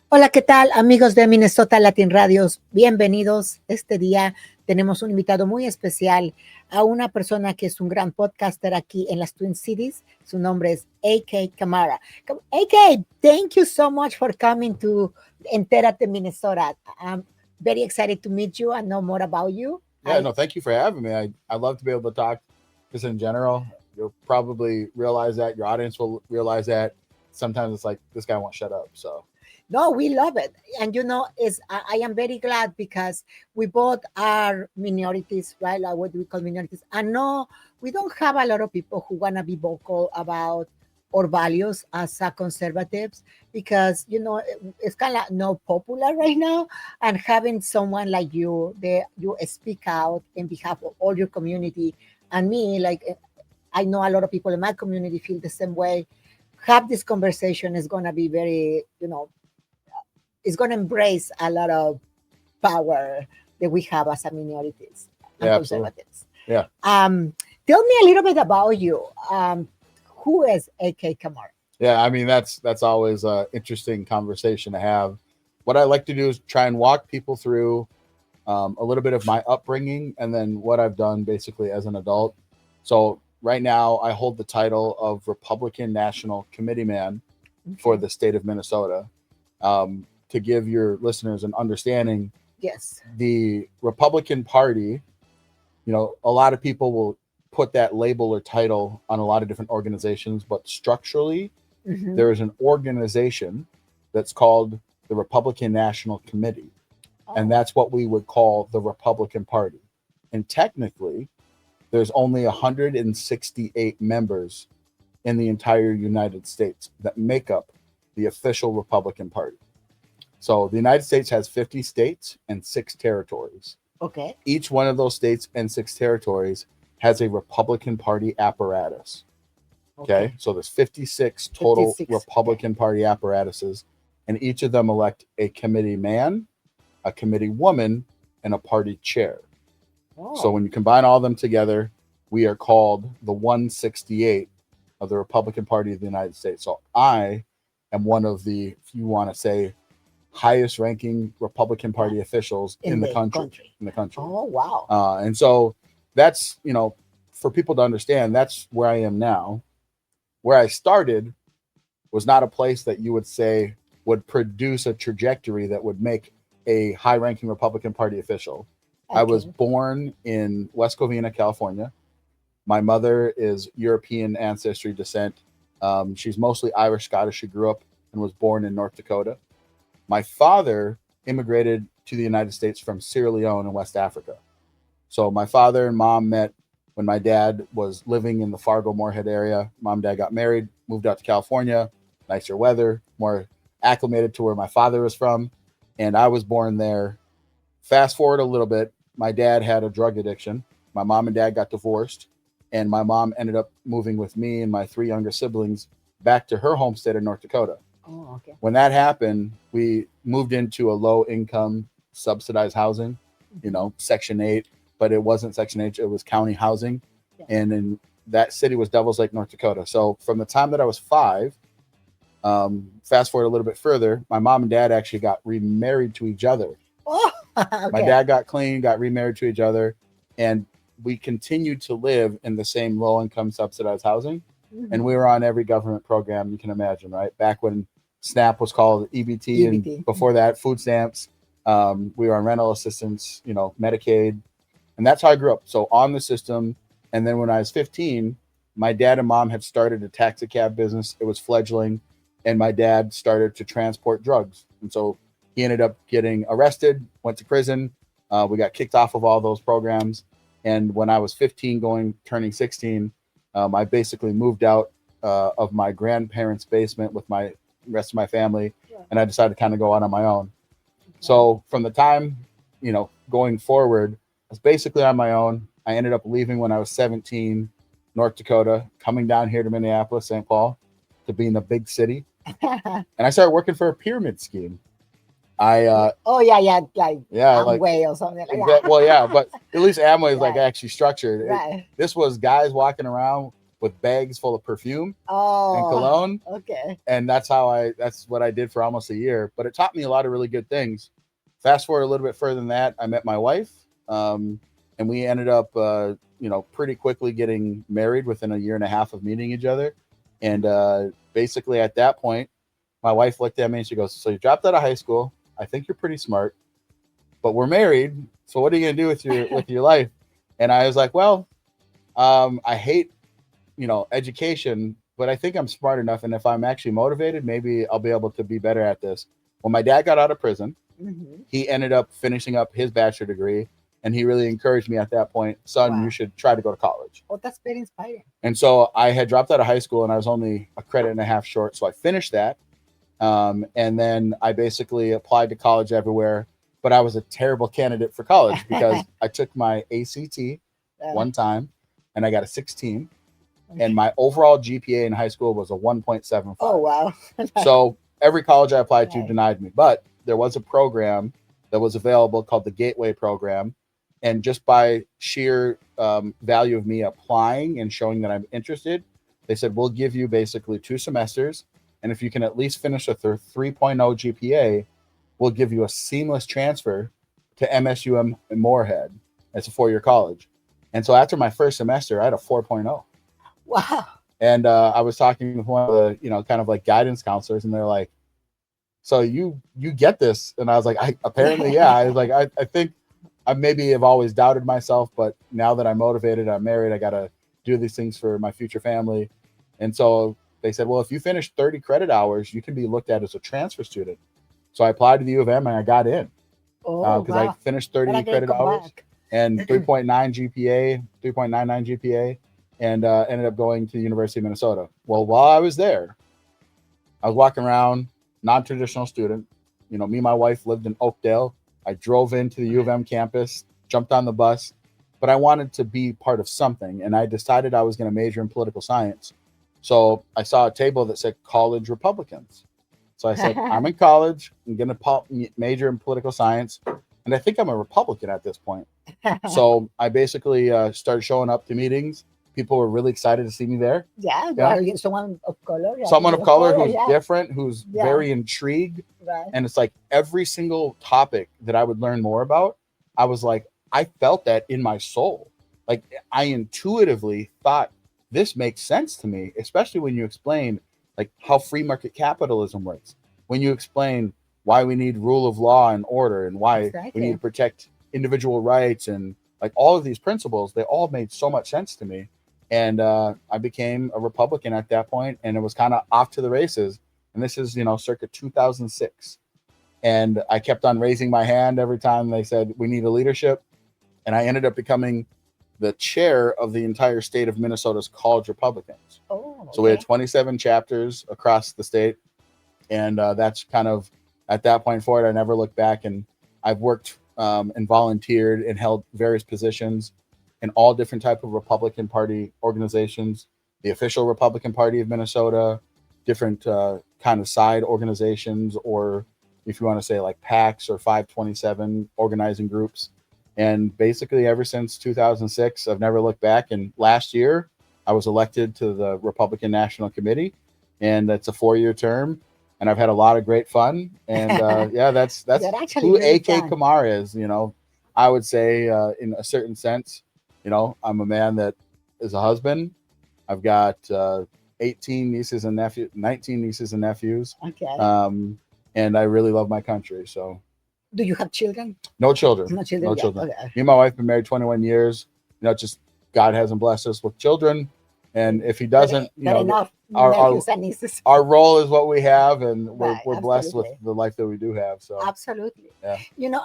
Hola, ¿qué tal, amigos de Minnesota Latin Radios? Bienvenidos. Este día tenemos un invitado muy especial, a una persona que es un gran podcaster aquí en las Twin Cities. Su nombre es AK Camara. AK, thank you so much for coming to Enterate Minnesota. I'm very excited to meet you and know more about you. Yeah, no, thank you for having me. I love to be able to talk just in general. You'll probably realize that. Your audience will realize that. Sometimes it's like, this guy won't shut up, so. No, we love it. And I am very glad because we both are minorities, right? Like what we call minorities. And no, we don't have a lot of people who want to be vocal about our values as conservatives because, it's kind of not popular right now. And having someone like you, you speak out in behalf of all your community and me, I know a lot of people in my community feel the same way. Have this conversation is going to be very, is going to embrace a lot of power that we have as a minorities and conservatives. Yeah. Tell me a little bit about you. Who is AK Kamar? Yeah, I mean, that's always an interesting conversation to have. What I like to do is try and walk people through a little bit of my upbringing and then what I've done basically as an adult. So right now I hold the title of Republican National Committeeman for the state of Minnesota. To give your listeners an understanding, yes, the Republican Party, a lot of people will put that label or title on a lot of different organizations, but structurally, there is an organization that's called the Republican National Committee, and that's what we would call the Republican Party. And technically, there's only 168 members in the entire United States that make up the official Republican Party. So the United States has 50 states and 6 territories. Okay. Each one of those states and 6 territories has a Republican Party apparatus. Okay. So there's 56 total Republican Party apparatuses, and each of them elect a committee man, a committee woman, and a party chair. Oh. So when you combine all of them together, we are called the 168 of the Republican Party of the United States. So I am one of the, if you want to say, highest ranking Republican Party officials in the country. Oh, wow. And so that's, for people to understand, that's where I am now. Where I started was not a place that you would say would produce a trajectory that would make a high ranking Republican Party official. Okay. I was born in West Covina, California. My mother is European ancestry descent. She's mostly Irish Scottish. She grew up and was born in North Dakota. My father immigrated to the United States from Sierra Leone in West Africa. So my father and mom met when my dad was living in the Fargo-Moorhead area. Mom and dad got married, moved out to California, nicer weather, more acclimated to where my father was from. And I was born there. Fast forward a little bit, my dad had a drug addiction. My mom and dad got divorced, and my mom ended up moving with me and my 3 younger siblings back to her home state of North Dakota. Oh, okay. When that happened, we moved into a low income subsidized housing, Section 8, but it wasn't Section 8, it was county housing. Yeah. And in that city was Devils Lake, North Dakota. So from the time that I was 5, fast forward a little bit further, my mom and dad actually got remarried to each other. Oh, okay. My dad got clean, got remarried to each other, and we continued to live in the same low income subsidized housing. And we were on every government program you can imagine, right? Back when SNAP was called EBT. And before that, food stamps. We were on rental assistance, Medicaid. And that's how I grew up. So on the system. And then when I was 15, my dad and mom had started a taxi cab business. It was fledgling. And my dad started to transport drugs. And so he ended up getting arrested, went to prison. We got kicked off of all those programs. And when I was 15 turning 16, I basically moved out of my grandparents' basement with my rest of my family, and I decided to kind of go out on my own. Okay. So from the time, going forward, I was basically on my own. I ended up leaving when I was 17, North Dakota, coming down here to Minneapolis, St. Paul, to be in a big city. And I started working for a pyramid scheme. I Oh yeah, yeah, like yeah, like Amway or something like exact. that. Well, yeah, but at least Amway is like Right, actually structured. right. This was guys walking around with bags full of perfume and Oh, cologne, okay. and that's what I did for almost a year. But it taught me a lot of really good things. Fast forward a little bit further than that, I met my wife, and we ended up, pretty quickly getting married within a year and a half of meeting each other. And basically, at that point, my wife looked at me and she goes, "So you dropped out of high school. I think you're pretty smart, but we're married. So what are you gonna do with your life?" And I was like, "Well, I hate education, but I think I'm smart enough, and if I'm actually motivated, maybe I'll be able to be better at this." When my dad got out of prison, Hmm. he ended up finishing up his bachelor degree, and he really encouraged me at that point, "Son, you Wow. should try to go to college." Oh, that's very inspiring. And so I had dropped out of high school, and I was only a credit and a half short, so I finished that. And then I basically applied to college everywhere, but I was a terrible candidate for college because I took my ACT Uh, one time and I got a 16, and okay. my overall GPA in high school was a Oh 1.75. wow. So every college I applied to Right. denied me, but there was a program that was available called the Gateway Program. And just by sheer value of me applying and showing that I'm interested, they said, "We'll give you basically 2 semesters. And if you can at least finish a 3.0 GPA, we'll give you a seamless transfer to MSUM in Moorhead. It's a 4-year college." And so after my first semester, I had a 4.0. Wow. And I was talking with one of the, kind of like guidance counselors, and they're like, "So you get this?" And I was like, "I apparently, yeah." I was like, I think I maybe have always doubted myself, but now that I'm motivated, I'm married, I gotta do these things for my future family. And so they said, "Well, if you finish 30 credit hours, you can be looked at as a transfer student." So I applied to the U of M and I got in Oh because I wow. finished What a 30 great credit hours comeback. and 3.9 GPA, 3.99 GPA, and ended up going to the University of Minnesota. Well, while I was there, I was walking around, non-traditional student. Me and my wife lived in Oakdale. I drove into the U of M campus, jumped on the bus, but I wanted to be part of something, and I decided I was going to major in political science. So I saw a table that said college Republicans. So I said, "I'm in college. I'm going to major in political science, and I think I'm a Republican at this point." So I basically started showing up to meetings. People were really excited to see me there. Yeah, Yeah, well, you're someone of color. Yeah, someone people of of color color. who's Yeah, different, who's yeah, very intrigued. right. And it's like every single topic that I would learn more about, I was like, I felt that in my soul. Like I intuitively thought this makes sense to me, especially when you explain like how free market capitalism works. When you explain why we need rule of law and order and why we need Exactly. to protect individual rights and like all of these principles, they all made so much sense to me. And I became a Republican at that point, and it was kind of off to the races. And this is, circa 2006. And I kept on raising my hand every time they said, "We need a leadership." And I ended up becoming the chair of the entire state of Minnesota's college Republicans. Oh, So we had okay. 27 chapters across the state. And that's kind of at that point forward, I never looked back. And I've worked and volunteered and held various positions in all different type of Republican Party organizations, the official Republican Party of Minnesota, different kind of side organizations, or if you want to say like PACs or 527 organizing groups. And basically, ever since 2006, I've never looked back. And last year, I was elected to the Republican National Committee, and that's a 4-year term. And I've had a lot of great fun. And yeah, that's They're actually who really AK fun. Kamar is. I would say in a certain sense, I'm a man that is a husband. I've got 18 nieces and nephews, 19 nieces and nephews, Okay. um, and I really love my country. So Do you have children? no children, No no children yet. children. Okay. Me and my wife have been married 21 years. Just God hasn't blessed us with children, and if He But doesn't, but enough our our nephews and nieces. our role is what we have, and we're Right. we're blessed with Absolutely. the life that we do have. So Absolutely. yeah,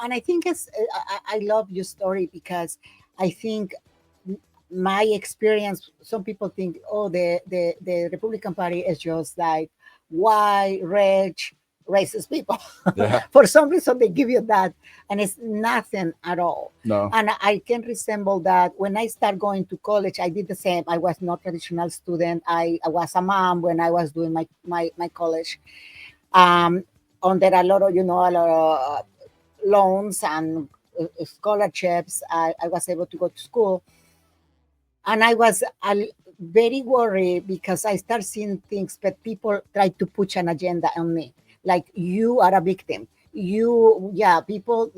And I think I love your story because I think my experience, some people think, oh, the Republican Party is just like white, rich, racist people. yeah, For some reason, they give you that, and it's nothing at all. no, And I can resemble that. When I start going to college, I did the same. I was not traditional student. I was a mom when I was doing my college. Um, under a lot of, a lot of loans and scholarships. I was able to go to school, and I was very worried because I start seeing things, but people try to push an agenda on me, like you are a victim. Yeah, people,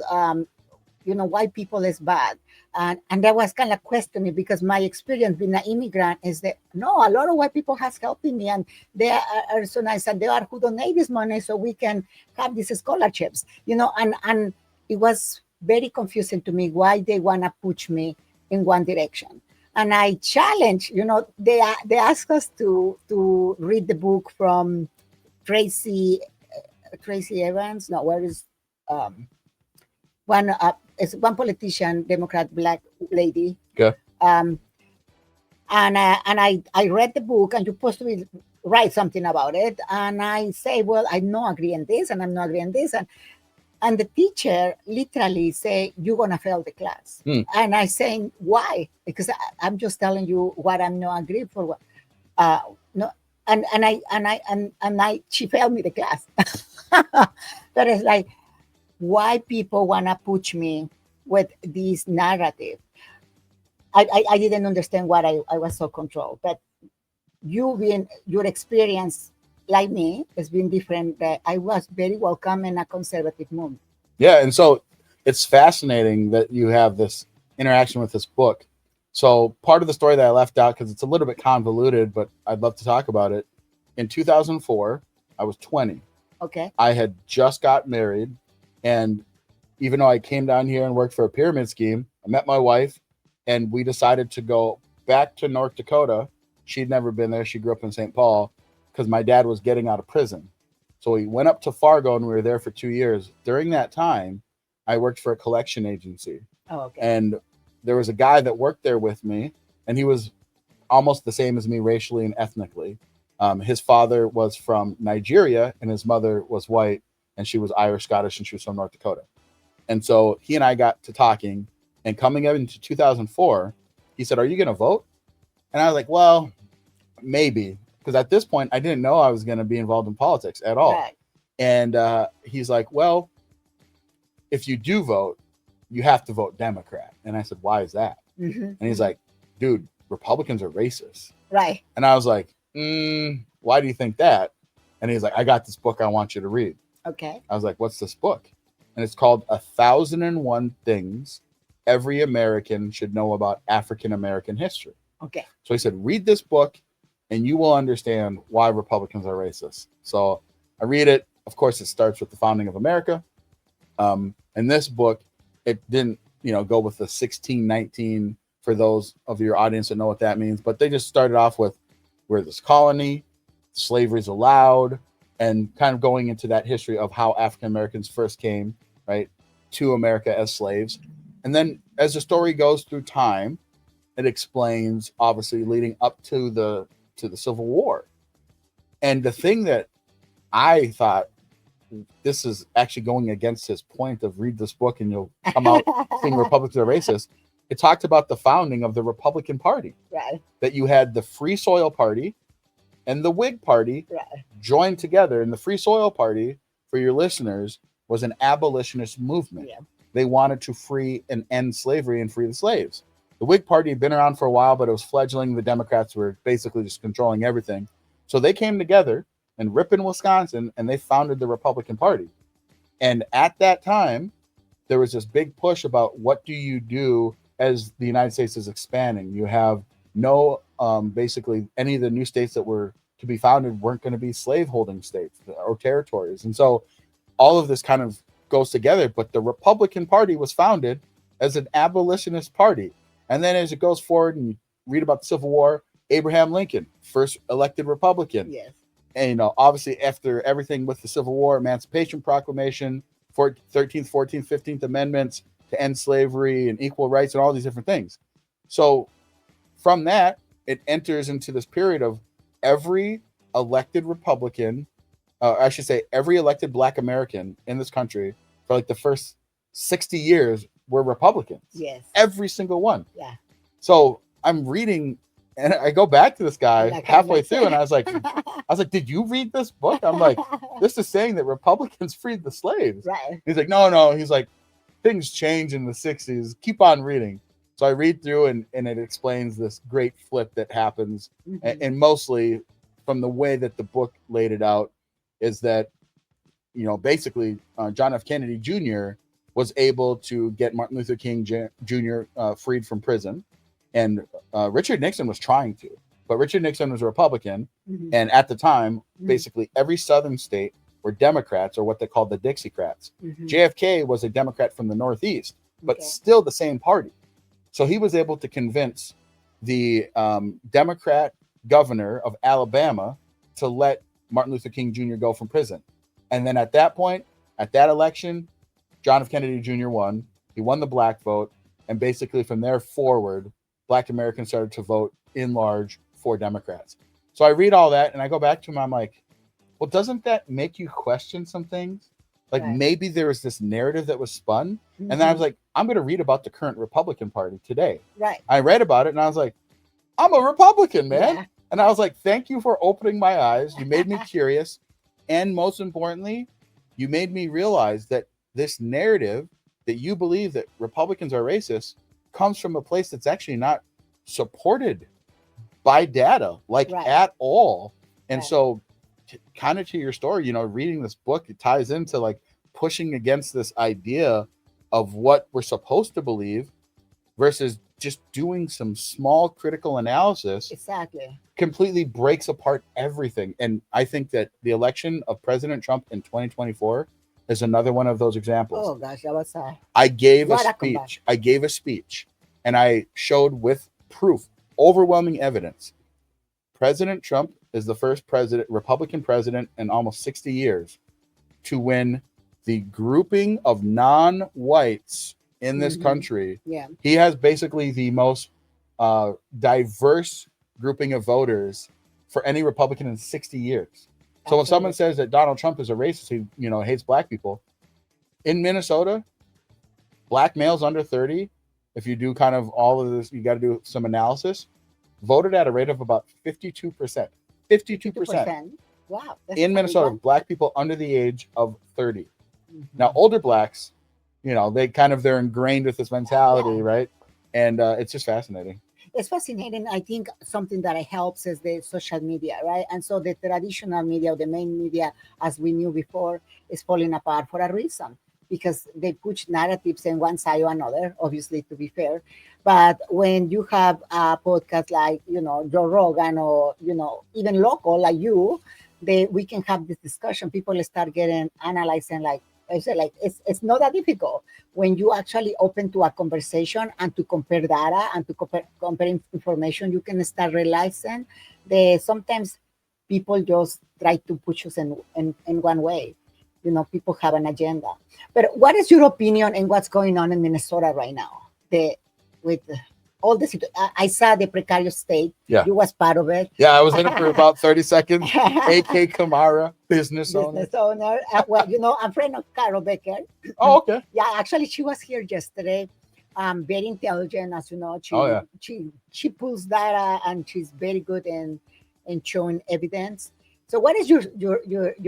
white people is bad, and that was kind of questioning because my experience being an immigrant is that no, a lot of white people has helping me, and they are so nice, and they are who donate this money so we can have these scholarships, and it was very confusing to me why they wanna push me in one direction. And I challenge, they ask us to read the book from Tracy Tracy Evans. No, where is um, one? Is one politician, Democrat, black lady. Okay. Um, and I read the book, and you're supposed to write something about it. And I say, well, I'm not agreeing this, and I'm not agreeing this, and the teacher literally say, you're gonna fail the class. And I saying, why? Because I'm just telling you what I'm not agree for. What no, and she failed me the class. That is like, why people wanna push me with this narrative. I didn't understand what I was so controlled. But you being your experience like me has been different. That I was very welcome in a conservative mood. Yeah, and so it's fascinating that you have this interaction with this book. So part of the story that I left out because it's a little bit convoluted, but I'd love to talk about it. In 2004, I was 20. Okay. I had just got married, and even though I came down here and worked for a pyramid scheme, I met my wife, and we decided to go back to North Dakota. She'd never been there. She grew up in St. Paul because my dad was getting out of prison. So we went up to Fargo, and we were there for 2 years. During that time, I worked for a collection agency. Oh, okay. And there was a guy that worked there with me, and he was almost the same as me racially and ethnically. His father was from Nigeria, and his mother was white, and she was Irish, Scottish, and she was from North Dakota. And so he and I got to talking, and coming up into 2004, he said, "Are you going to vote?" And I was like, "Well, maybe." Because at this point, I didn't know I was going to be involved in politics at all. Right. And he's like, "Well, if you do vote, you have to vote Democrat." And I said, "Why is that?" Mm-hmm. And he's like, "Dude, Republicans are racist." Right. And I was like, "Why do you think that?" And he's like, "I got this book I want you to read." Okay. I was like, "What's this book?" And it's called 1,001 Things Every American Should Know About African American History. Okay. So he said, "Read this book and you will understand why Republicans are racist." So I read it. Of course, it starts with the founding of America. In this book, it didn't, go with the 1619 for those of your audience that know what that means, but they just started off with we're this colony, slavery's allowed, and kind of going into that history of how African Americans first came, right, to America as slaves. And then as the story goes through time, it explains obviously leading up to the Civil War. And the thing that I thought, this is actually going against his point of read this book and you'll come out seeing Republicans are racist. It talked about the founding of the Republican Party. Right. That you had the Free Soil Party and the Whig Party Right. joined together. And the Free Soil Party, for your listeners, was an abolitionist movement. Yeah. They wanted to free and end slavery and free the slaves. The Whig Party had been around for a while, but it was fledgling. The Democrats were basically just controlling everything. So they came together in Ripon, Wisconsin, and they founded the Republican Party. And at that time, there was this big push about what do you do as the United States is expanding. You have no, basically, any of the new states that were to be founded weren't going to be slaveholding states or territories. And so all of this kind of goes together. But the Republican Party was founded as an abolitionist party. And then as it goes forward and you read about the Civil War, Abraham Lincoln, first elected Republican. Yes. And, obviously after everything with the Civil War, Emancipation Proclamation, 13th, 14th, 15th Amendments to end slavery and equal rights and all these different things. So from that, it enters into this period of every elected Republican, I should say every elected Black American in this country for like the first 60 years were Republicans. Yes. Every single one. Yeah. So I'm reading And I go back to this guy Like halfway through, and I was like, did you read this book? I'm like, this is saying that Republicans freed the slaves. right. He's like, no. He's like, things change in the 60s. Keep on reading. So I read through, and it explains this great flip that happens. Mhm. And mostly from the way that the book laid it out is that, basically John F. Kennedy Jr. was able to get Martin Luther King Jr. Freed from prison. And Richard Nixon was trying to. But Richard Nixon was a Republican. Mhm. And at the time, Mhm. basically every southern state were Democrats, or what they called the Dixiecrats. Mhm. JFK was a Democrat from the Northeast, but Okay. still the same party. So he was able to convince the Democrat governor of Alabama to let Martin Luther King Jr. go from prison. And then at that point, at that election, John F. Kennedy Jr. won. He won the black vote. And basically from there forward, Black Americans started to vote in large for Democrats. So I read all that and I go back to him. I'm like, well, doesn't that make you question some things? Like Right. maybe there was this narrative that was spun. Mhm. And then I was like, I'm going to read about the current Republican Party today. right. I read about it and I was like, I'm a Republican, man. Yeah. And I was like, thank you for opening my eyes. You made me curious. And most importantly, you made me realize that this narrative that you believe that Republicans are racist comes from a place that's actually not supported by data, like Right. at all. And Right. so, kind of to your story, reading this book, it ties into like pushing against this idea of what we're supposed to believe versus just doing some small critical analysis Exactly. completely breaks apart everything. And I think that the election of President Trump in 2024 is another one of those examples. Oh gosh, that was I gave a what a comeback. speech. I gave a speech and I showed with proof, overwhelming evidence. President Trump is the first Republican president in almost 60 years to win the grouping of non-whites in this Mhm. country. Yeah. He has basically the most diverse grouping of voters for any Republican in 60 years. So when someone Absolutely. says that Donald Trump is a racist, he hates black people, in Minnesota, black males under 30, if you do kind of all of this, you got to do some analysis, voted at a rate of about 52%. 52% 2%. Wow. That's in a big Minnesota, one. black people under the age of 30. Mhm. Now, older blacks, they're ingrained with this mentality, Yeah. right? And it's just fascinating. It's fascinating. I think something that helps is the social media, right? And so the traditional media, or the main media, as we knew before, is falling apart for a reason, because they push narratives in one side or another, obviously, to be fair. But when you have a podcast like, Joe Rogan, or, even local like you, we can have this discussion. People start getting analyzing, like I said, like it's not that difficult when you actually open to a conversation and to compare data and to compare information. You can start realizing that sometimes people just try to push us in one way. People have an agenda. But what is your opinion and what's going on in Minnesota right now? With all the I saw the precarious state. Yeah. You was part of it. Yeah, I was in it for about 30 seconds. A.K. Kamara, business owner. Business owner. Well, I'm friend of Carol Becker. Oh, okay. Yeah, actually, she was here yesterday. Very intelligent, as you know. Oh, yeah. She pulls data and she's very good in showing evidence. So, what is your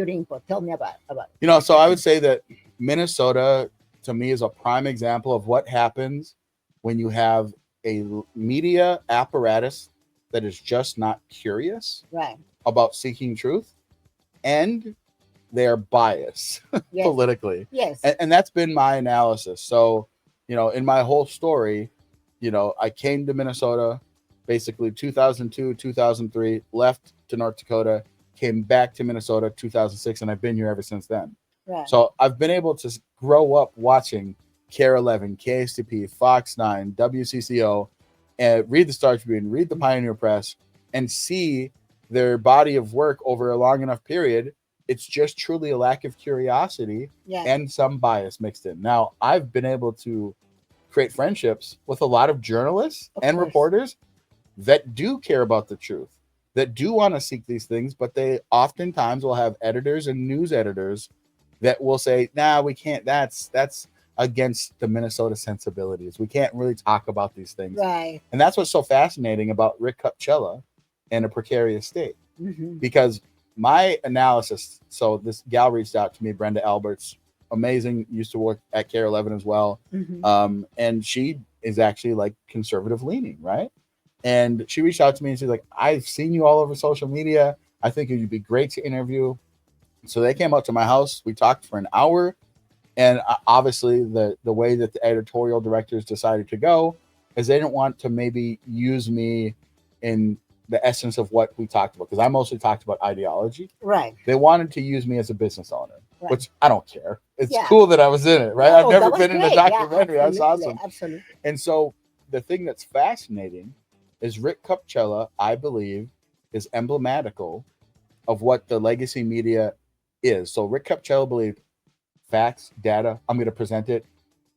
input? Tell me about it. So I would say that Minnesota, to me, is a prime example of what happens when you have a media apparatus that is just not curious Right. about seeking truth, and they're biased Yes. politically. Yes. And that's been my analysis. So, in my whole story, I came to Minnesota basically 2002, 2003, left to North Dakota, came back to Minnesota 2006, and I've been here ever since then. Right. So I've been able to grow up watching KARE 11, KSTP, Fox 9, WCCO, and read the Star Tribune, read the Pioneer Press, and see their body of work over a long enough period. It's just truly a lack of curiosity Yeah. and some bias mixed in. Now, I've been able to create friendships with a lot of journalists Of and course. reporters that do care about the truth, that do want to seek these things, but they oftentimes will have editors and news editors that will say, nah, we can't, that's against the Minnesota sensibilities. We can't really talk about these things. Right. And that's what's so fascinating about Rick Kupchella and a precarious state. Mm-hmm. Because my analysis, so this gal reached out to me, Brenda Alberts, amazing, used to work at Care 11 as well. Mm-hmm. And she is actually like conservative leaning, right? And she reached out to me and she's like, I've seen you all over social media. I think you'd be great to interview. So they came up to my house. We talked for an hour. And obviously, the way that the editorial directors decided to go is they didn't want to maybe use me in the essence of what we talked about, because I mostly talked about ideology. Right. They wanted to use me as a business owner, Right. which I don't care. It's Yeah. cool that I was in it, right? No, I've that never was been in a great. Yeah, documentary. That's absolutely. awesome. Absolutely. And so the thing that's fascinating is Rick Kupchella, I believe, is emblematical of what the legacy media is. So Rick Kupchella believed facts, data, I'm going to present it.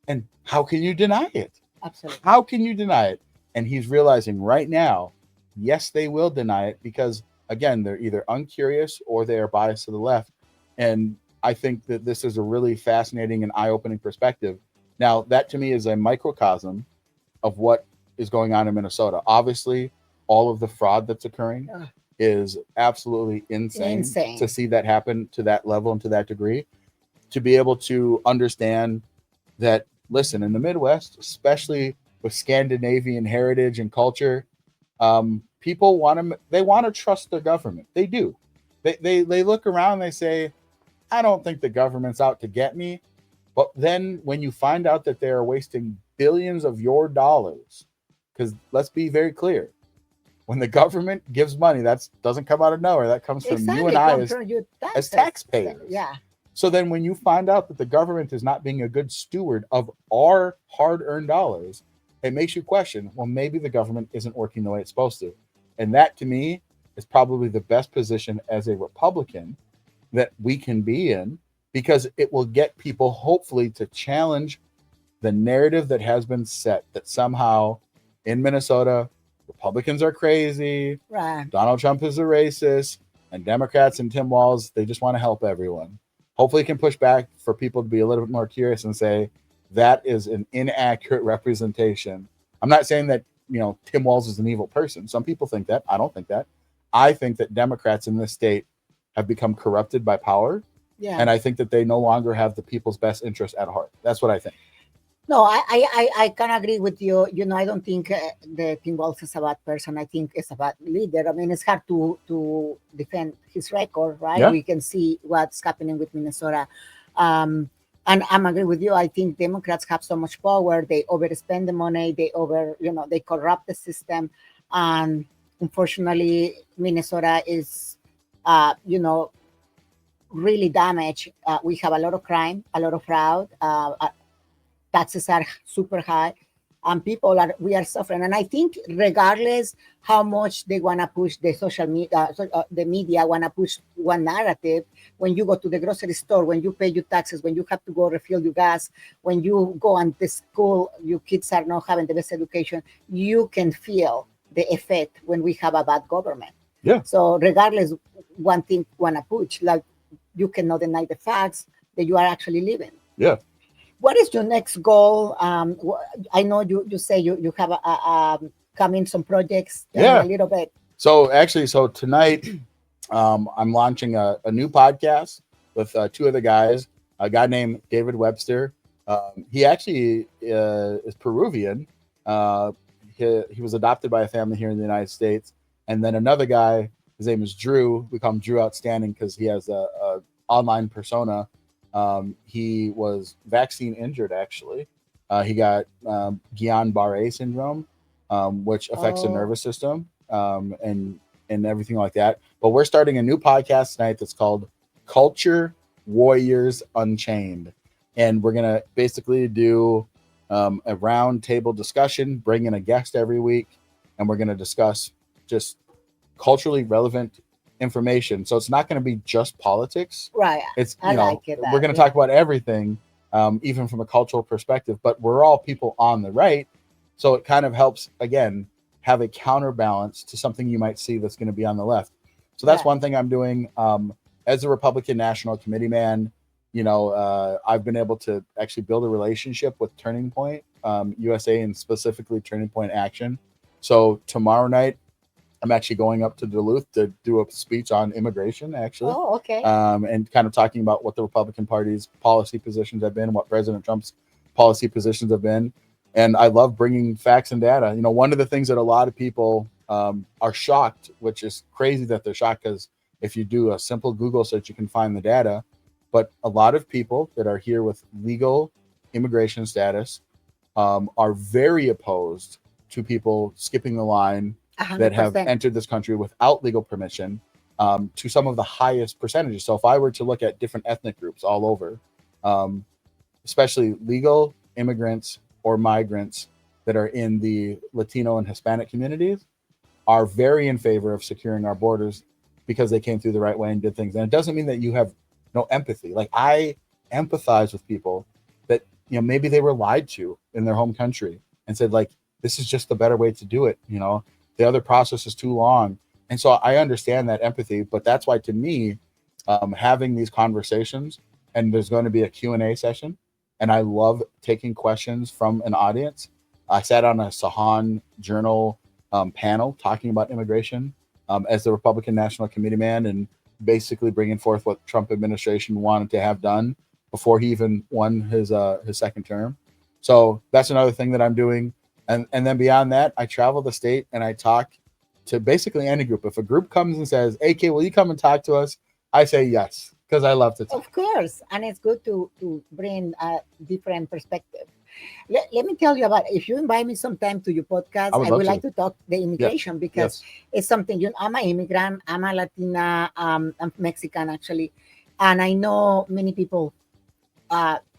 And how can you deny it? Absolutely. How can you deny it? And he's realizing right now, yes, they will deny it because, again, they're either uncurious or they are biased to the left. And I think that this is a really fascinating and eye-opening perspective. Now, that to me is a microcosm of what is going on in Minnesota. Obviously, all of the fraud that's occurring is absolutely insane to see that happen to that level and to that degree. To be able to understand that, listen, in the Midwest, especially with Scandinavian heritage and culture, people want to trust their government. They do. They look around and they say, I don't think the government's out to get me. But then when you find out that they are wasting billions of your dollars, because let's be very clear, when the government gives money, that doesn't come out of nowhere. That comes from you and I as taxpayers. Yeah. So then when you find out that the government is not being a good steward of our hard-earned dollars, it makes you question, well, maybe the government isn't working the way it's supposed to. And that, to me, is probably the best position as a Republican that we can be in, because it will get people, hopefully, to challenge the narrative that has been set that somehow in Minnesota, Republicans are crazy, Right. Donald Trump is a racist, and Democrats and Tim Walz, they just want to help everyone. Hopefully it can push back for people to be a little bit more curious and say that is an inaccurate representation. I'm not saying that, Tim Walz is an evil person. Some people think that. I don't think that. I think that Democrats in this state have become corrupted by power. Yeah. And I think that they no longer have the people's best interest at heart. That's what I think. No, I can agree with you. I don't think the Tim Walz is a bad person. I think it's a bad leader. I mean, it's hard to defend his record, right? Yeah. We can see what's happening with Minnesota. And I'm agree with you. I think Democrats have so much power. They overspend the money. They corrupt the system. And unfortunately, Minnesota is, really damaged. We have a lot of crime, a lot of fraud. Taxes are super high, and we are suffering. And I think regardless how much they want to push the social media, the media want to push one narrative, when you go to the grocery store, when you pay your taxes, when you have to go refill your gas, when you go on the school, your kids are not having the best education, you can feel the effect when we have a bad government. Yeah. So regardless one thing want to push, like, you cannot deny the facts that you are actually living. Yeah. What is your next goal? I know you say you have coming some projects. Yeah. A little bit. So tonight, I'm launching a new podcast with two other guys. A guy named David Webster. He actually is Peruvian. He was adopted by a family here in the United States. And then another guy, his name is Drew. We call him Drew Outstanding because he has a online persona. He was vaccine injured, actually. He got Guillain-Barré syndrome, which affects the nervous system and everything like that. But we're starting a new podcast tonight that's called Culture Warriors Unchained. And we're going to basically do a round table discussion, bring in a guest every week, and we're going to discuss just culturally relevant information. So it's not going to be just politics, right? It's we're going to talk about everything, even from a cultural perspective, but we're all people on the right, so it kind of helps, again, have a counterbalance to something you might see that's going to be on the left. So that's one thing I'm doing as a Republican National Committee man. I've been able to actually build a relationship with Turning Point USA, and specifically Turning Point Action. So tomorrow night, I'm actually going up to Duluth to do a speech on immigration, actually, Oh, okay. and kind of talking about what the Republican Party's policy positions have been, what President Trump's policy positions have been. And I love bringing facts and data. One of the things that a lot of people are shocked, which is crazy that they're shocked, because if you do a simple Google search, you can find the data. But a lot of people that are here with legal immigration status are very opposed to people skipping the line that have 100%. entered this country without legal permission, to some of the highest percentages. So if I were to look at different ethnic groups all over, especially legal immigrants or migrants that are in the Latino and Hispanic communities, are very in favor of securing our borders because they came through the right way and did things. And it doesn't mean that you have no empathy. Like, I empathize with people that, maybe they were lied to in their home country and said, like, this is just the better way to do it. The other process is too long. And so I understand that empathy, but that's why, to me, having these conversations, and there's going to be a Q&A session, and I love taking questions from an audience. I sat on a Sahan Journal panel talking about immigration as the Republican National Committee man, and basically bringing forth what Trump administration wanted to have done before he even won his second term. So that's another thing that I'm doing. And then beyond that, I travel the state and I talk to basically any group. If a group comes and says, AK, will you come and talk to us? I say yes, because I love to talk. Of course, and it's good to bring a different perspective. Let me tell you about, if you invite me sometime to your podcast, I would I love would to. like to talk the immigration, because Yes. it's something, I'm an immigrant, I'm a Latina, I'm Mexican actually, and I know many people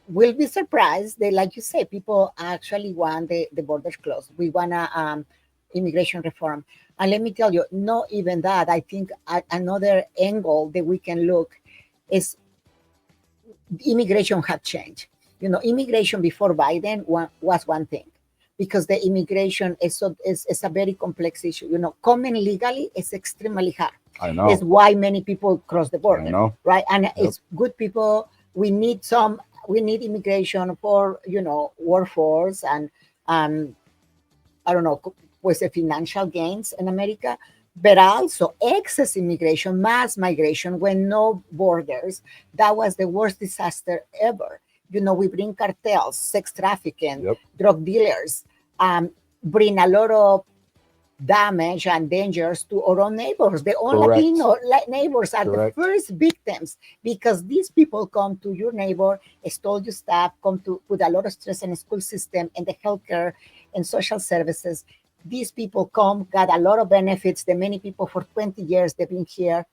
will be surprised. They, like you say, people actually want the borders closed. We want immigration reform. And let me tell you, not even that. I think another angle that we can look is immigration have changed. Immigration before Biden was one thing, because the immigration is a very complex issue. Coming legally is extremely hard. I know. It's why many people cross the border. I know. Right? And it's good people. We need immigration for, workforce and, I don't know, pues the financial gains in America, but also excess immigration, mass migration when no borders. That was the worst disaster ever. We bring cartels, sex trafficking, drug dealers, bring a lot of damage and dangers to our own neighbors. The own Latino neighbors are the first victims, because these people come to your neighbor, stole your stuff, come to put a lot of stress in the school system and the healthcare and social services. These people come, got a lot of benefits that many people for 20 years they've been here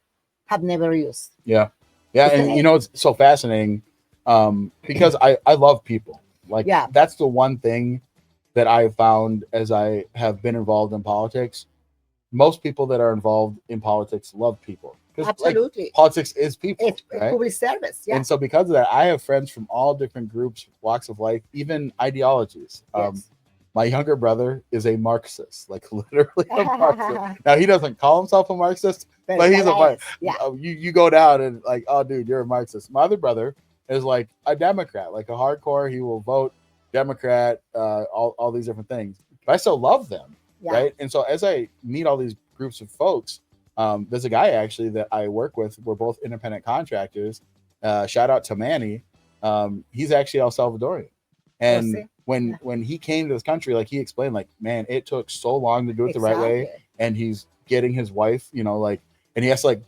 have never used. Yeah. And it's so fascinating, because I love people. Like, that's the one thing that I found as I have been involved in politics. Most people that are involved in politics love people. Absolutely. Politics is people. It's public service. Yeah. And so because of that, I have friends from all different groups, walks of life, even ideologies. Yes. My younger brother is a Marxist, like literally a Marxist. Now, he doesn't call himself a Marxist, but he's a Marxist. Yeah. You go down and like, oh, dude, you're a Marxist. My other brother is like a Democrat, like a hardcore. He will vote Democrat, all these different things. But I still love them, right? And so as I meet all these groups of folks, there's a guy actually that I work with. We're both independent contractors. Shout out to Manny. He's actually El Salvadorian. And when he came to this country, like he explained, like, man, it took so long to do it the right way. And he's getting his wife, and he has to like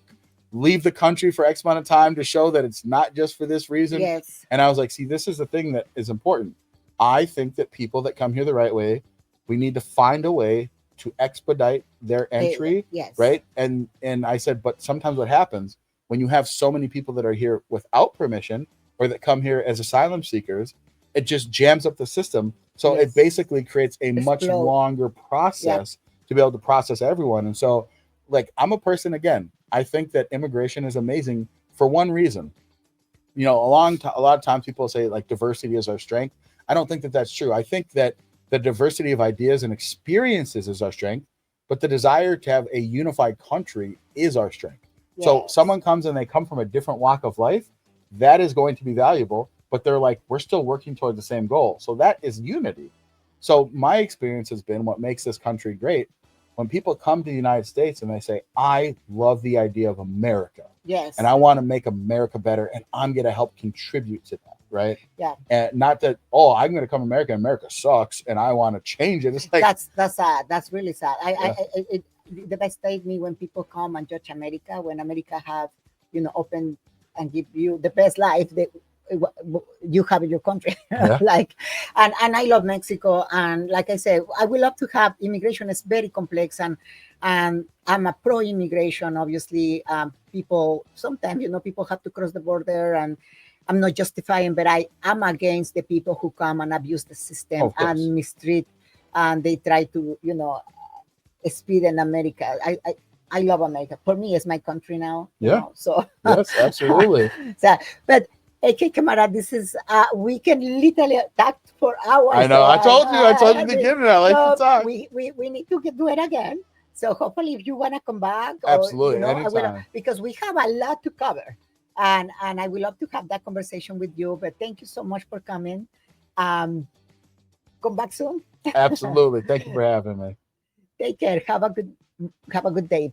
leave the country for X amount of time to show that it's not just for this reason. Yes. And I was like, see, this is the thing that is important. I think that people that come here the right way, we need to find a way to expedite their entry. Right. And I said, but sometimes what happens when you have so many people that are here without permission, or that come here as asylum seekers, it just jams up the system. So it basically creates a much longer process to be able to process everyone. And so, like, I'm a person, again, I think that immigration is amazing for one reason. A lot of times people say like diversity is our strength. I don't think that that's true. I think that the diversity of ideas and experiences is our strength, but the desire to have a unified country is our strength. So someone comes and they come from a different walk of life, that is going to be valuable. But they're like, we're still working towards the same goal. So that is unity. So my experience has been what makes this country great. When people come to the United States and they say, I love the idea of America. Yes. And I want to make America better, and I'm going to help contribute to that, right? Yeah. And not that, oh, I'm going to come to America, and America sucks, and I want to change it. It's like that's sad. That's really sad. Yeah. It devastates me when people come and judge America when America have, open and give you the best life that you have in your country. Yeah. Like, and I love Mexico, and like I said, I would love to have immigration. Is very complex, and I'm a pro immigration. Obviously, people sometimes people have to cross the border, and I'm not justifying, but I am against the people who come and abuse the system Of course. and mistreat, and they try to speed in America. I love America. For me, it's my country now. Yeah. So Yes, absolutely. so, but okay, Kamara, this is we can literally talk for hours. I know. So I told you at the mean, beginning. I like to talk. we need to do it again. So hopefully, if you want to come back, or, Absolutely, I will, anytime. because we have a lot to cover, and I would love to have that conversation with you. But thank you so much for coming. Come back soon. Absolutely. Thank you for having me. Take care. Have a good day.